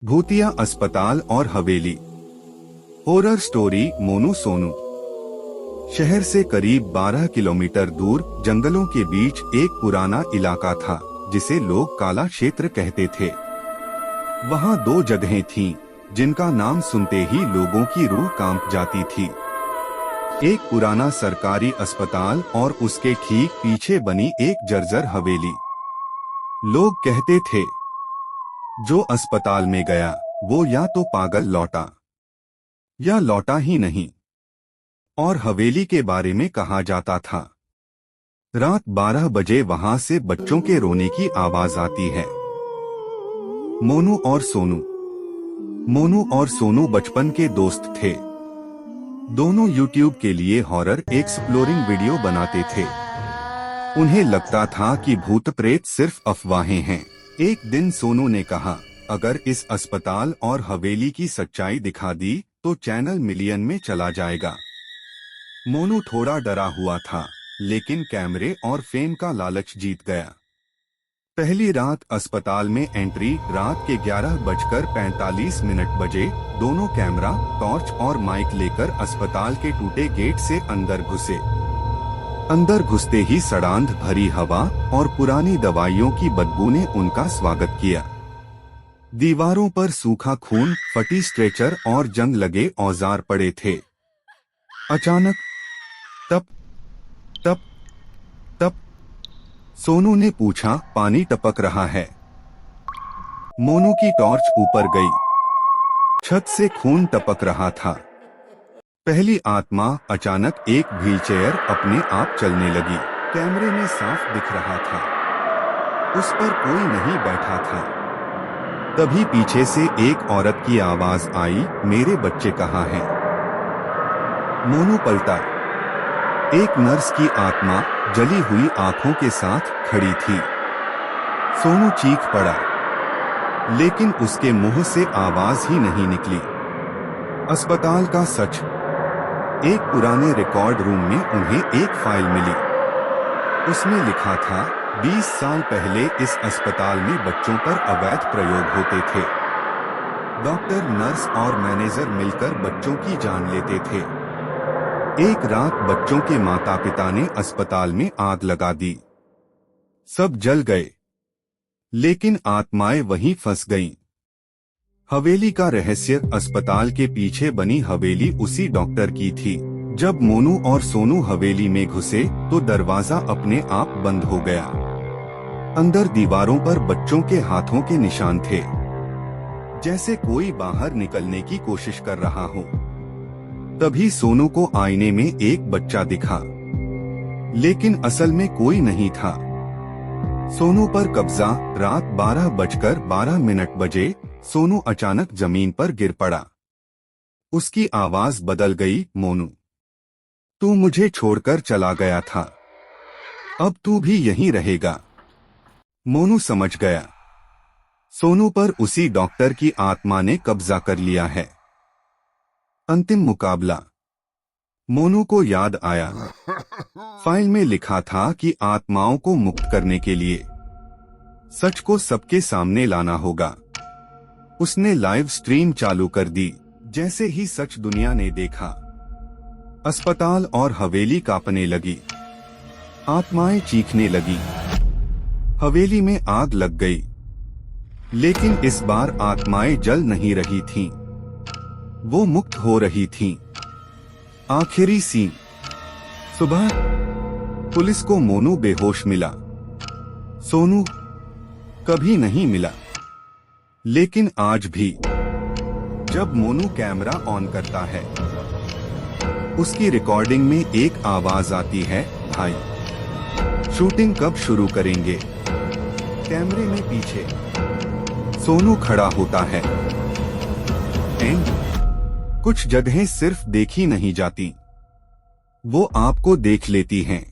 भूतिया अस्पताल और हवेली। Horror story Monu Sonu. शहर से करीब 12 किलोमीटर दूर जंगलों के बीच एक पुराना इलाका था जिसे लोग काला क्षेत्र कहते थे। वहाँ दो जगहें थीं जिनका नाम सुनते ही लोगों की रूह कांप जाती थी। एक पुराना सरकारी अस्पताल और उसके ठीक पीछे बनी एक जर्जर हवेली। लोग कहते थे जो अस्पताल में गया वो या तो पागल लौटा या लौटा ही नहीं। और हवेली के बारे में कहा जाता था रात 12 बजे वहां से बच्चों के रोने की आवाज आती है। मोनू और सोनू बचपन के दोस्त थे। दोनों YouTube के लिए हॉरर एक्सप्लोरिंग वीडियो बनाते थे। उन्हें लगता था कि भूत प्रेत सिर्फ अफवाहें हैं। एक दिन सोनू ने कहा, अगर इस अस्पताल और हवेली की सच्चाई दिखा दी तो चैनल मिलियन में चला जाएगा। मोनू थोड़ा डरा हुआ था, लेकिन कैमरे और फेम का लालच जीत गया। पहली रात अस्पताल में एंट्री रात के 11:45 बजे। दोनों कैमरा, टॉर्च और माइक लेकर अस्पताल के टूटे गेट से अंदर घुसे। अंदर घुसते ही सड़ांध भरी हवा और पुरानी दवाइयों की बदबू ने उनका स्वागत किया। दीवारों पर सूखा खून, फटी स्ट्रेचर और जंग लगे औजार पड़े थे। अचानक टप टप टप सोनू ने पूछा, पानी टपक रहा है। मोनू की टॉर्च ऊपर गई। छत से खून टपक रहा था। पहली आत्मा। अचानक एक व्हीलचेयर अपने आप चलने लगी। कैमरे में साफ दिख रहा था उस पर कोई नहीं बैठा था। तभी पीछे से एक औरत की आवाज आई, मेरे बच्चे कहाँ हैं? मोनू पलटा। एक नर्स की आत्मा जली हुई आंखों के साथ खड़ी थी। सोनू चीख पड़ा, लेकिन उसके मुंह से आवाज ही नहीं निकली। अस्पताल का सच। एक पुराने रिकॉर्ड रूम में उन्हें एक फाइल मिली। उसमें लिखा था 20 साल पहले इस अस्पताल में बच्चों पर अवैध प्रयोग होते थे। डॉक्टर, नर्स और मैनेजर मिलकर बच्चों की जान लेते थे। एक रात बच्चों के माता पिता ने अस्पताल में आग लगा दी। सब जल गए, लेकिन आत्माएं वहीं फंस गईं। हवेली का रहस्य। अस्पताल के पीछे बनी हवेली उसी डॉक्टर की थी। जब मोनू और सोनू हवेली में घुसे तो दरवाजा अपने आप बंद हो गया। अंदर दीवारों पर बच्चों के हाथों के निशान थे, जैसे कोई बाहर निकलने की कोशिश कर रहा हो। तभी सोनू को आईने में एक बच्चा दिखा, लेकिन असल में कोई नहीं था। सोनू पर कब्जा। रात 12:12 बजे सोनू अचानक जमीन पर गिर पड़ा। उसकी आवाज बदल गई, मोनू, तू मुझे छोड़कर चला गया था, अब तू भी यहीं रहेगा। मोनू समझ गया, सोनू पर उसी डॉक्टर की आत्मा ने कब्जा कर लिया है। अंतिम मुकाबला। मोनू को याद आया, फाइल में लिखा था कि आत्माओं को मुक्त करने के लिए सच को सबके सामने लाना होगा। उसने लाइव स्ट्रीम चालू कर दी। जैसे ही सच दुनिया ने देखा, अस्पताल और हवेली कांपने लगी। आत्माएं चीखने लगी। हवेली में आग लग गई, लेकिन इस बार आत्माएं जल नहीं रही थीं, वो मुक्त हो रही थीं। आखिरी सीन। सुबह पुलिस को मोनू बेहोश मिला। सोनू कभी नहीं मिला। लेकिन आज भी जब मोनू कैमरा ऑन करता है, उसकी रिकॉर्डिंग में एक आवाज आती है, भाई शूटिंग कब शुरू करेंगे? कैमरे में पीछे सोनू खड़ा होता है। एंड कुछ जगहें सिर्फ देखी नहीं जाती, वो आपको देख लेती हैं।